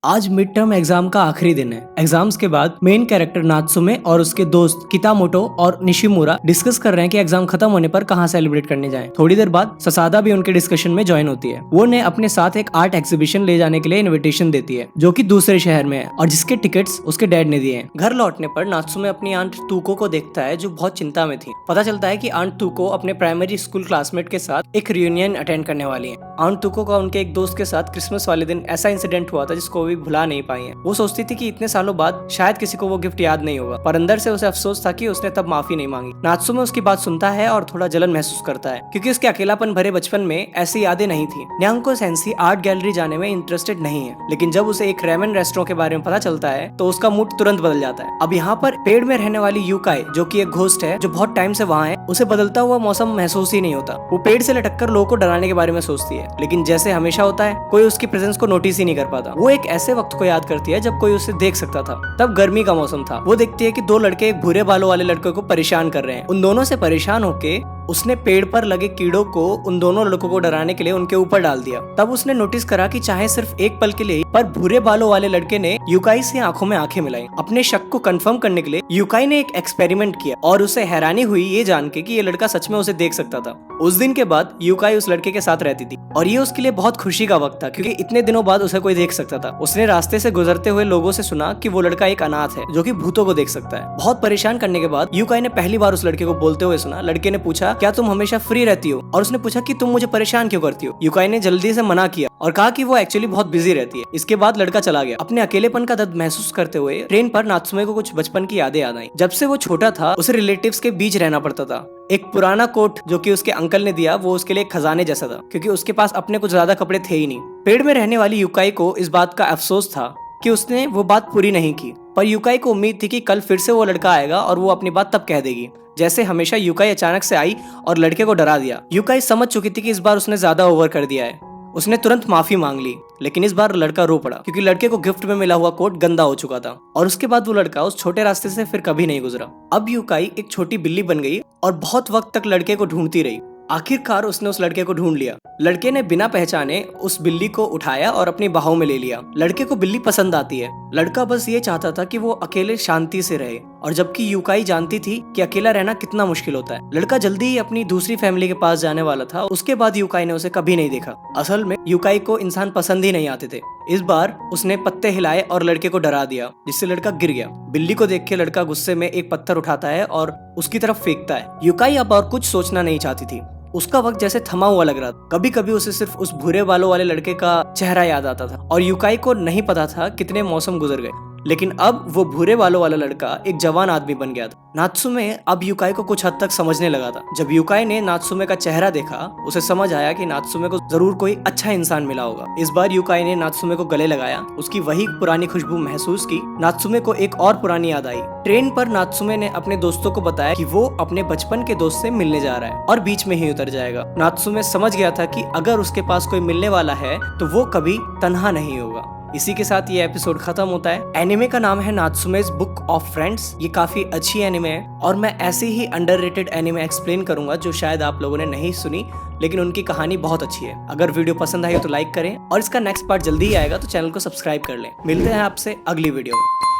आज mid term exam का आखिरी दिन है। एग्जाम्स के बाद मेन कैरेक्टर नात्सुमे और उसके दोस्त कितामोटो और निशिमुरा डिस्कस कर रहे हैं कि एग्जाम खत्म होने पर कहां सेलिब्रेट करने जाएं। थोड़ी देर बाद ससादा भी उनके डिस्कशन में ज्वाइन होती है। वो ने अपने साथ एक आर्ट एग्जीबिशन ले जाने के लिए इन्विटेशन देती है जो कि दूसरे शहर में है और जिसके टिकट्स उसके डैड ने दिए हैं। घर लौटने पर नात्सुमे अपनी आंट तुको को देखता है जो बहुत चिंता में थी। पता चलता है कि आंट तुको अपने प्राइमरी स्कूल क्लासमेट के साथ एक रियूनियन अटेंड करने वाली है। आंट तुको का उनके एक दोस्त के साथ क्रिसमस वाले दिन ऐसा इंसिडेंट हुआ था जिसको भी भुला नहीं पाई है। वो सोचती थी कि इतने सालों बाद शायद किसी को वो गिफ्ट याद नहीं होगा, पर अंदर से उसे अफसोस था कि उसने तब माफी नहीं मांगी। नात्सुमे उसकी बात सुनता है और थोड़ा जलन महसूस करता है क्योंकि उसके अकेलापन भरे बचपन में ऐसी यादें नहीं थी। न्यांको सेंसी आर्ट गैलरी जाने में इंटरेस्टेड नहीं है, लेकिन जब उसे एक रेमन रेस्टोरेंट के बारे में पता चलता है तो उसका मूड तुरंत बदल जाता है। अब यहाँ पर पेड़ में रहने वाली यूकाई जो कि एक घोस्ट है जो बहुत टाइम से वहाँ है, उसे बदलता हुआ मौसम महसूस ही नहीं होता। वो पेड़ से लटक कर लोगों को डराने के बारे में सोचती है, लेकिन जैसे हमेशा होता है कोई उसकी प्रेजेंस को नोटिस ही नहीं कर पाता। वो एक ऐसे वक्त को याद करती है जब कोई उसे देख सकता था। तब गर्मी का मौसम था। वो देखती है कि दो लड़के एक भूरे बालों वाले लड़के को परेशान कर रहे हैं। उन दोनों से परेशान होके उसने पेड़ पर लगे कीड़ों को उन दोनों लड़कों को डराने के लिए उनके ऊपर डाल दिया। तब उसने नोटिस करा कि चाहे सिर्फ एक पल के लिए, पर भूरे बालों वाले लड़के ने यूकाई से आंखों में आंखें मिलाई। अपने शक को कंफर्म करने के लिए यूकाई ने एक एक्सपेरिमेंट किया और उसे हैरानी हुई ये जान के कि ये लड़का सच में उसे देख सकता था। उस दिन के बाद यूकाई उस लड़के के साथ रहती थी और ये उसके लिए बहुत खुशी का वक्त था क्योंकि इतने दिनों बाद उसे कोई देख सकता था। उसने रास्ते से गुजरते हुए लोगों से सुना कि वो लड़का एक अनाथ है जो कि भूतों को देख सकता है। बहुत परेशान करने के बाद यूकाई ने पहली बार उस लड़के को बोलते हुए सुना। लड़के ने पूछा, क्या तुम हमेशा फ्री रहती हो? और उसने पूछा कि तुम मुझे परेशान क्यों करती हो? यूकाई ने जल्दी से मना किया और कहा कि वो एक्चुअली बहुत बिजी रहती है। इसके बाद लड़का चला गया। अपने अकेलेपन का दर्द महसूस करते हुए ट्रेन पर नात्सुमे को कुछ बचपन की यादें याद आई। जब से वो छोटा था उसे रिलेटिव्स के बीच रहना पड़ता था। एक पुराना कोट जो कि उसके अंकल ने दिया वो उसके लिए खजाने जैसा था क्योंकि उसके पास अपने कुछ ज्यादा कपड़े थे ही नहीं। पेड़ में रहने वाली यूकाई को इस बात का अफसोस था कि उसने वो बात पूरी नहीं की, पर यूकाई को उम्मीद थी कि कल फिर से वो लड़का आएगा और वो अपनी बात तब कह देगी। जैसे हमेशा यूकाई अचानक से आई और लड़के को डरा दिया। यूकाई समझ चुकी थी कि इस बार उसने ज्यादा ओवर कर दिया है। उसने तुरंत माफी मांग ली, लेकिन इस बार लड़का रो पड़ा क्योंकि लड़के को गिफ्ट में मिला हुआ कोट गंदा हो चुका था और उसके बाद वो लड़का उस छोटे रास्ते से फिर कभी नहीं गुजरा। अब यूकाई एक छोटी बिल्ली बन गई और बहुत वक्त तक लड़के को ढूंढती रही। आखिरकार उसने उस लड़के को ढूंढ लिया। लड़के ने बिना पहचाने उस बिल्ली को उठाया और अपनी बाहों में ले लिया। लड़के को बिल्ली पसंद आती है। लड़का बस ये चाहता था कि वो अकेले शांति से रहे, और जबकि यूकाई जानती थी कि अकेला रहना कितना मुश्किल होता है। लड़का जल्दी ही अपनी दूसरी फैमिली के पास जाने वाला था। उसके बाद यूकाई ने उसे कभी नहीं देखा। असल में यूकाई को इंसान पसंद ही नहीं आते थे। इस बार उसने पत्ते हिलाए और लड़के को डरा दिया जिससे लड़का गिर गया। बिल्ली को देख के लड़का गुस्से में एक पत्थर उठाता है और उसकी तरफ फेंकता है। यूकाई अब और कुछ सोचना नहीं चाहती थी। उसका वक्त जैसे थमा हुआ लग रहा था। कभी कभी उसे सिर्फ उस भूरे बालों वाले लड़के का चेहरा याद आता था और यूकाई को नहीं पता था कितने मौसम गुजर गए, लेकिन अब वो भूरे बालों वाला लड़का एक जवान आदमी बन गया था। नात्सुमे अब यूकाई को कुछ हद तक समझने लगा था। जब यूकाई ने नात्सुमे का चेहरा देखा उसे समझ आया कि नात्सुमे को जरूर कोई अच्छा इंसान मिला होगा। इस बार यूकाई ने नात्सुमे को गले लगाया, उसकी वही पुरानी खुशबू महसूस की। नात्सुमे को एक और पुरानी याद आई। ट्रेन पर नात्सुमे ने अपने दोस्तों को बताया कि वो अपने बचपन के दोस्त से मिलने जा रहा है और बीच में ही उतर जाएगा। नात्सुमे समझ गया था कि अगर उसके पास कोई मिलने वाला है तो वो कभी तन्हा नहीं होगा। इसी के साथ ये एपिसोड खत्म होता है। एनिमे का नाम है नात्सुमेज बुक ऑफ फ्रेंड्स। ये काफी अच्छी एनिमे है और मैं ऐसे ही अंडररेटेड एनिमे एक्सप्लेन करूंगा जो शायद आप लोगों ने नहीं सुनी, लेकिन उनकी कहानी बहुत अच्छी है। अगर वीडियो पसंद आई हो तो लाइक करें और इसका नेक्स्ट पार्ट जल्दी ही आएगा तो चैनल को सब्सक्राइब कर लें। मिलते हैं आपसे अगली वीडियो में।